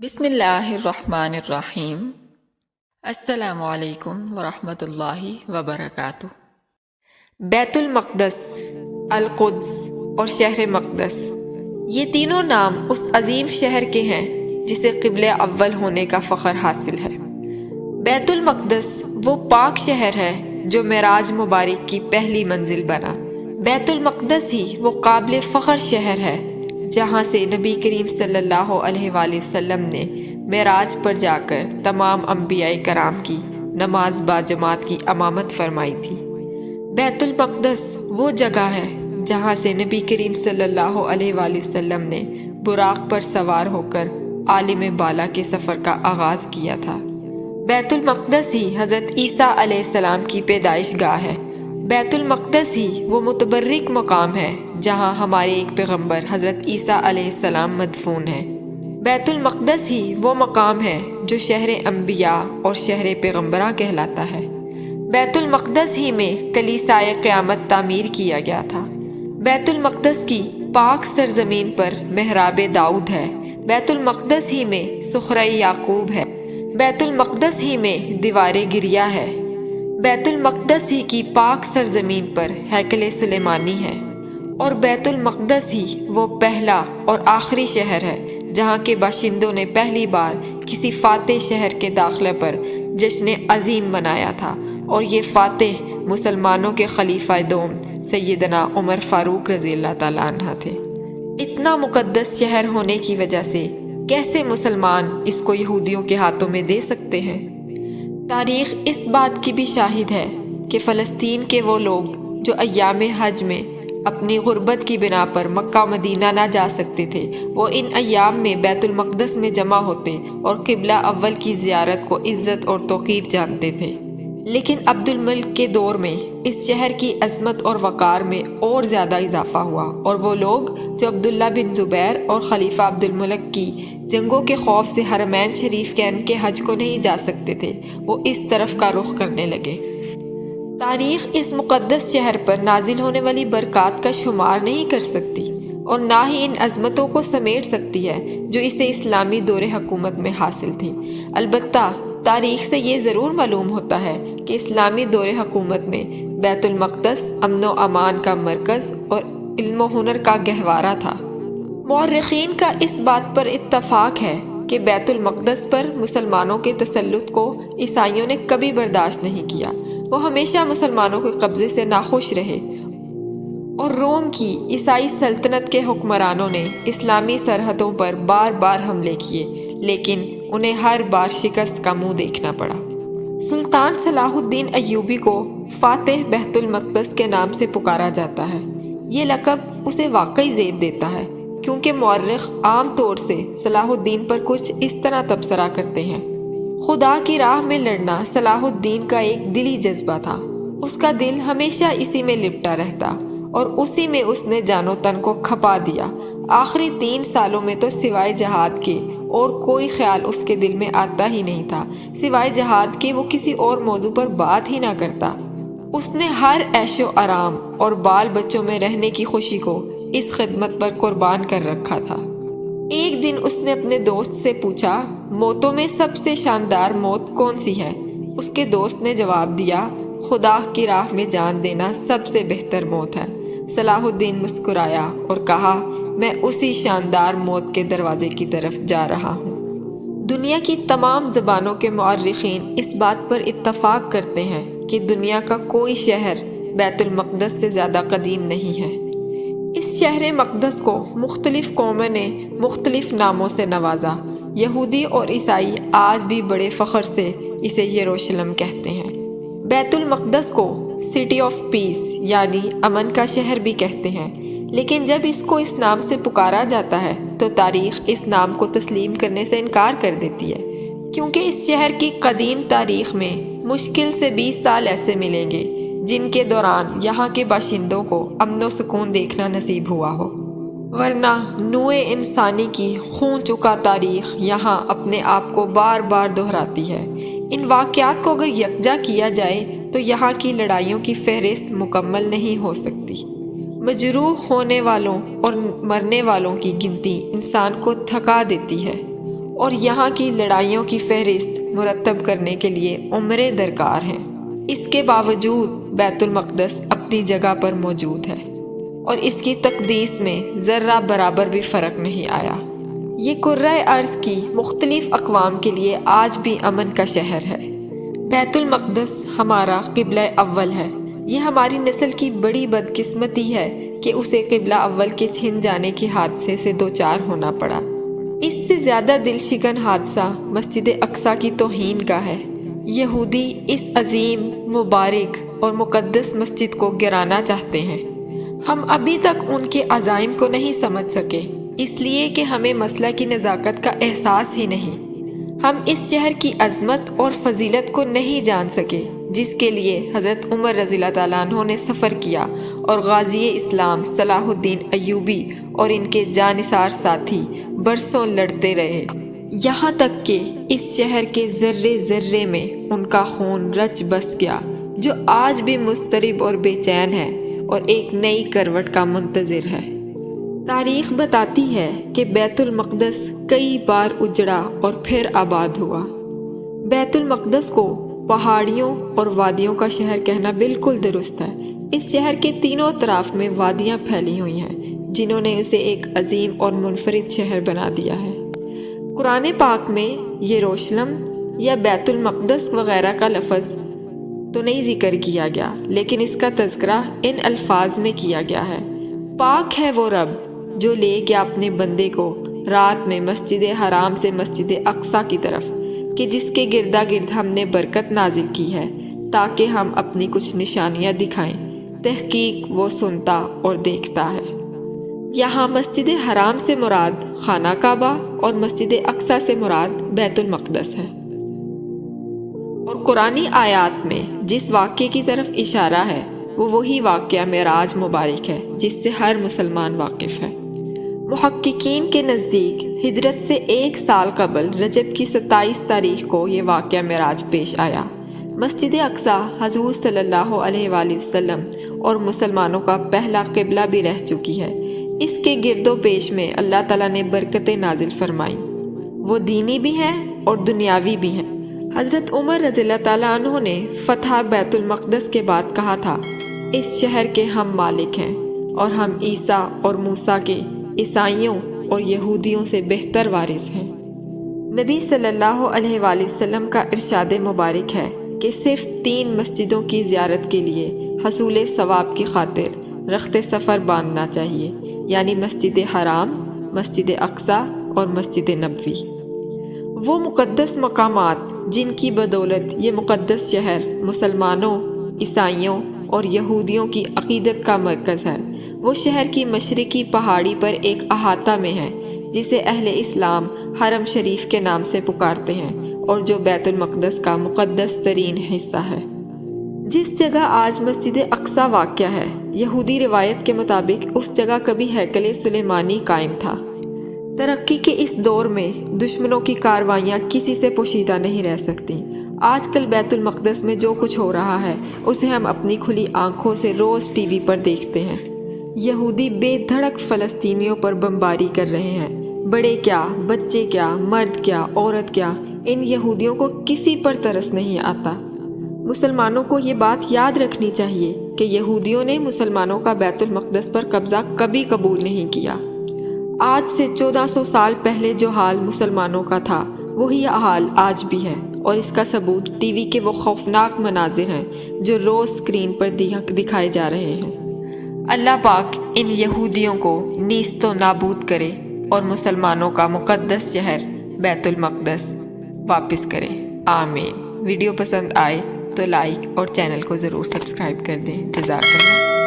بسم اللہ الرحمن الرحیم۔ السلام علیکم ورحمۃ اللہ وبرکاتہ۔ بیت المقدس، القدس اور شہر مقدس، یہ تینوں نام اس عظیم شہر کے ہیں جسے قبلہ اول ہونے کا فخر حاصل ہے۔ بیت المقدس وہ پاک شہر ہے جو معراج مبارک کی پہلی منزل بنا۔ بیت المقدس ہی وہ قابل فخر شہر ہے جہاں سے نبی کریم صلی اللہ علیہ وآلہ وسلم نے معراج پر جا کر تمام انبیاء کرام کی نماز باجماعت کی امامت فرمائی تھی۔ بیت المقدس وہ جگہ ہے جہاں سے نبی کریم صلی اللہ علیہ وآلہ وسلم نے براق پر سوار ہو کر عالم بالا کے سفر کا آغاز کیا تھا۔ بیت المقدس ہی حضرت عیسیٰ علیہ السلام کی پیدائش گاہ ہے۔ بیت المقدس ہی وہ متبرک مقام ہے جہاں ہمارے ایک پیغمبر حضرت عیسیٰ علیہ السلام مدفون ہے۔ بیت المقدس ہی وہ مقام ہے جو شہر انبیاء اور شہر پیغمبراں کہلاتا ہے۔ بیت المقدس ہی میں کلیسائے قیامت تعمیر کیا گیا تھا۔ بیت المقدس کی پاک سرزمین پر محراب داؤد ہے۔ بیت المقدس ہی میں صخرہ یعقوب ہے۔ بیت المقدس ہی میں دیوار گریہ ہے۔ بیت المقدس ہی کی پاک سرزمین پر ہیکل سلیمانی ہے، اور بیت المقدس ہی وہ پہلا اور آخری شہر ہے جہاں کے باشندوں نے پہلی بار کسی فاتح شہر کے داخلے پر جشن عظیم منایا تھا، اور یہ فاتح مسلمانوں کے خلیفہ دوم سیدنا عمر فاروق رضی اللہ تعالیٰ عنہ تھے۔ اتنا مقدس شہر ہونے کی وجہ سے کیسے مسلمان اس کو یہودیوں کے ہاتھوں میں دے سکتے ہیں؟ تاریخ اس بات کی بھی شاہد ہے کہ فلسطین کے وہ لوگ جو ایام حج میں اپنی غربت کی بنا پر مکہ مدینہ نہ جا سکتے تھے، وہ ان ایام میں بیت المقدس میں جمع ہوتے اور قبلہ اول کی زیارت کو عزت اور توقیر جانتے تھے۔ لیکن عبد الملک کے دور میں اس شہر کی عظمت اور وقار میں اور زیادہ اضافہ ہوا، اور وہ لوگ جو عبداللہ بن زبیر اور خلیفہ عبد الملک کی جنگوں کے خوف سے حرمین شریف کے حج کو نہیں جا سکتے تھے، وہ اس طرف کا رخ کرنے لگے۔ تاریخ اس مقدس شہر پر نازل ہونے والی برکات کا شمار نہیں کر سکتی، اور نہ ہی ان عظمتوں کو سمیٹ سکتی ہے جو اسے اسلامی دور حکومت میں حاصل تھی۔ البتہ تاریخ سے یہ ضرور معلوم ہوتا ہے کہ اسلامی دور حکومت میں بیت المقدس امن و امان کا مرکز اور علم و ہنر کا گہوارہ تھا۔ مورخین کا اس بات پر اتفاق ہے کہ بیت المقدس پر مسلمانوں کے تسلط کو عیسائیوں نے کبھی برداشت نہیں کیا۔ وہ ہمیشہ مسلمانوں کے قبضے سے ناخوش رہے، اور روم کی عیسائی سلطنت کے حکمرانوں نے اسلامی سرحدوں پر بار بار حملے کیے، لیکن انہیں ہر بار شکست کا منہ دیکھنا پڑا۔ سلطان صلاح الدین ایوبی کو فاتح بیت المقدس کے نام سے پکارا جاتا ہے۔ یہ لقب اسے واقعی زیب دیتا ہے، کیونکہ مورخ عام طور سے صلاح الدین پر کچھ اس طرح تبصرہ کرتے ہیں: خدا کی راہ میں لڑنا صلاح الدین کا ایک دلی جذبہ تھا، اس کا دل ہمیشہ اسی میں لپٹا رہتا، اور اسی میں اس نے جان و تن کو کھپا دیا۔ آخری 3 سالوں میں تو سوائے جہاد کے اور کوئی خیال اس کے دل میں آتا ہی نہیں تھا، سوائے جہاد کے وہ کسی اور موضوع پر بات ہی نہ کرتا۔ اس نے ہر عیش و آرام اور بال بچوں میں رہنے کی خوشی کو اس خدمت پر قربان کر رکھا تھا۔ ایک دن اس نے اپنے دوست سے پوچھا، موتوں میں سب سے شاندار موت کون سی ہے؟ اس کے دوست نے جواب دیا، خدا کی راہ میں جان دینا سب سے بہتر موت ہے۔ صلاح الدین مسکرایا اور کہا، میں اسی شاندار موت کے دروازے کی طرف جا رہا ہوں۔ دنیا کی تمام زبانوں کے مورخین اس بات پر اتفاق کرتے ہیں کہ دنیا کا کوئی شہر بیت المقدس سے زیادہ قدیم نہیں ہے۔ اس شہر مقدس کو مختلف قوموں نے مختلف ناموں سے نوازا۔ یہودی اور عیسائی آج بھی بڑے فخر سے اسے یروشلم کہتے ہیں۔ بیت المقدس کو سٹی آف پیس یعنی امن کا شہر بھی کہتے ہیں، لیکن جب اس کو اس نام سے پکارا جاتا ہے تو تاریخ اس نام کو تسلیم کرنے سے انکار کر دیتی ہے، کیونکہ اس شہر کی قدیم تاریخ میں مشکل سے 20 سال ایسے ملیں گے جن کے دوران یہاں کے باشندوں کو امن و سکون دیکھنا نصیب ہوا ہو، ورنہ نوع انسانی کی خون چکا تاریخ یہاں اپنے آپ کو بار بار دہراتی ہے۔ ان واقعات کو اگر یکجا کیا جائے تو یہاں کی لڑائیوں کی فہرست مکمل نہیں ہو سکتی۔ مجروح ہونے والوں اور مرنے والوں کی گنتی انسان کو تھکا دیتی ہے، اور یہاں کی لڑائیوں کی فہرست مرتب کرنے کے لیے عمریں درکار ہیں۔ اس کے باوجود بیت المقدس اپنی جگہ پر موجود ہے اور اس کی تقدیس میں ذرہ برابر بھی فرق نہیں آیا۔ یہ کرۂ ارض کی مختلف اقوام کے لیے آج بھی امن کا شہر ہے۔ بیت المقدس ہمارا قبلہ اول ہے۔ یہ ہماری نسل کی بڑی بدقسمتی ہے کہ اسے قبلہ اول کے چھن جانے کے حادثے سے دوچار ہونا پڑا۔ اس سے زیادہ دل شکن حادثہ مسجد اقصیٰ کی توہین کا ہے۔ یہودی اس عظیم، مبارک اور مقدس مسجد کو گرانا چاہتے ہیں۔ ہم ابھی تک ان کے عزائم کو نہیں سمجھ سکے، اس لیے کہ ہمیں مسئلہ کی نزاکت کا احساس ہی نہیں۔ ہم اس شہر کی عظمت اور فضیلت کو نہیں جان سکے جس کے لیے حضرت عمر رضی اللہ تعالیٰ عنہ نے سفر کیا اور غازی اسلام صلاح الدین ایوبی اور ان کے جانثار ساتھی برسوں لڑتے رہے، یہاں تک کہ اس شہر کے ذرے ذرے میں ان کا خون رچ بس گیا، جو آج بھی مضطرب اور بے چین ہے اور ایک نئی کروٹ کا منتظر ہے۔ تاریخ بتاتی ہے کہ بیت المقدس کئی بار اجڑا اور پھر آباد ہوا۔ بیت المقدس کو پہاڑیوں اور وادیوں کا شہر کہنا بالکل درست ہے۔ اس شہر کے تینوں اطراف میں وادیاں پھیلی ہوئی ہیں جنہوں نے اسے ایک عظیم اور منفرد شہر بنا دیا ہے۔ قرآن پاک میں یروشلم یا بیت المقدس وغیرہ کا لفظ تو نہیں ذکر کیا گیا، لیکن اس کا تذکرہ ان الفاظ میں کیا گیا ہے: پاک ہے وہ رب جو لے گیا اپنے بندے کو رات میں مسجد حرام سے مسجد اقصیٰ کی طرف، کہ جس کے گردا گرد ہم نے برکت نازل کی ہے تاکہ ہم اپنی کچھ نشانیاں دکھائیں۔ تحقیق وہ سنتا اور دیکھتا ہے۔ یہاں مسجد حرام سے مراد خانہ کعبہ اور مسجد اقصیٰ سے مراد بیت المقدس ہے۔ اور قرآنی آیات میں جس واقعے کی طرف اشارہ ہے وہ وہی واقعہ معراج مبارک ہے جس سے ہر مسلمان واقف ہے۔ محققین کے نزدیک ہجرت سے 1 سال قبل رجب کی 27 تاریخ کو یہ واقعہ معراج پیش آیا۔ مسجد اقصیٰ حضور صلی اللہ علیہ وآلہ وسلم اور مسلمانوں کا پہلا قبلہ بھی رہ چکی ہے۔ اس کے گرد و پیش میں اللہ تعالیٰ نے برکتیں نازل فرمائیں، وہ دینی بھی ہیں اور دنیاوی بھی ہیں۔ حضرت عمر رضی اللہ تعالیٰ عنہ نے فتح بیت المقدس کے بعد کہا تھا: اس شہر کے ہم مالک ہیں اور ہم عیسیٰ اور موسیٰ کے، عیسائیوں اور یہودیوں سے بہتر وارث ہیں۔ نبی صلی اللہ علیہ وآلہ وسلم کا ارشاد مبارک ہے کہ صرف 3 مسجدوں کی زیارت کے لیے حصول ثواب کی خاطر رخت سفر باندھنا چاہیے، یعنی مسجد حرام، مسجد اقصیٰ اور مسجد نبوی۔ وہ مقدس مقامات جن کی بدولت یہ مقدس شہر مسلمانوں، عیسائیوں اور یہودیوں کی عقیدت کا مرکز ہے، وہ شہر کی مشرقی پہاڑی پر ایک احاطہ میں ہے جسے اہل اسلام حرم شریف کے نام سے پکارتے ہیں اور جو بیت المقدس کا مقدس ترین حصہ ہے۔ جس جگہ آج مسجد اقصیٰ واقع ہے، یہودی روایت کے مطابق اس جگہ کبھی ہیکل سلیمانی قائم تھا۔ ترقی کے اس دور میں دشمنوں کی کاروائیاں کسی سے پوشیدہ نہیں رہ سکتی۔ آج کل بیت المقدس میں جو کچھ ہو رہا ہے اسے ہم اپنی کھلی آنکھوں سے روز ٹی وی پر دیکھتے ہیں۔ یہودی بے دھڑک فلسطینیوں پر بمباری کر رہے ہیں، بڑے کیا، بچے کیا، مرد کیا، عورت کیا، ان یہودیوں کو کسی پر ترس نہیں آتا۔ مسلمانوں کو یہ بات یاد رکھنی چاہیے کہ یہودیوں نے مسلمانوں کا بیت المقدس پر قبضہ کبھی قبول نہیں کیا۔ آج سے 1400 سال پہلے جو حال مسلمانوں کا تھا وہی حال آج بھی ہے، اور اس کا ثبوت ٹی وی کے وہ خوفناک مناظر ہیں جو روز اسکرین پر دکھائے جا رہے ہیں۔ اللہ پاک ان یہودیوں کو نیست و نابود کرے اور مسلمانوں کا مقدس شہر بیت المقدس واپس کرے، آمین۔ ویڈیو پسند آئے تو لائک اور چینل کو ضرور سبسکرائب کر دیں۔ جزاک اللہ۔